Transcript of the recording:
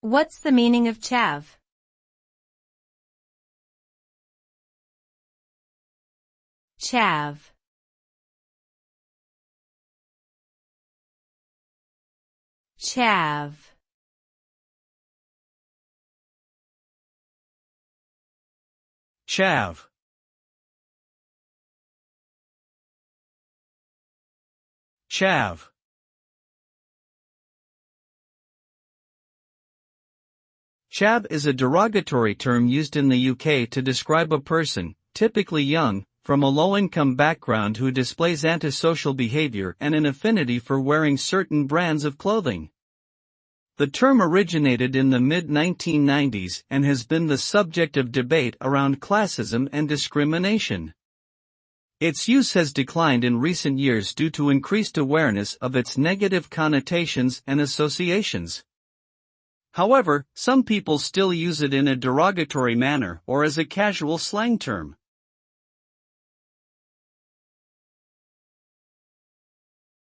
What's the meaning of chav? Chav. Chav. Chav. Chav. Chav is a derogatory term used in the UK to describe a person, typically young, from a low-income background who displays antisocial behavior and an affinity for wearing certain brands of clothing. The term originated in the mid-1990s and has been the subject of debate around classism and discrimination. Its use has declined in recent years due to increased awareness of its negative connotations and associations. However, some people still use it in a derogatory manner or as a casual slang term.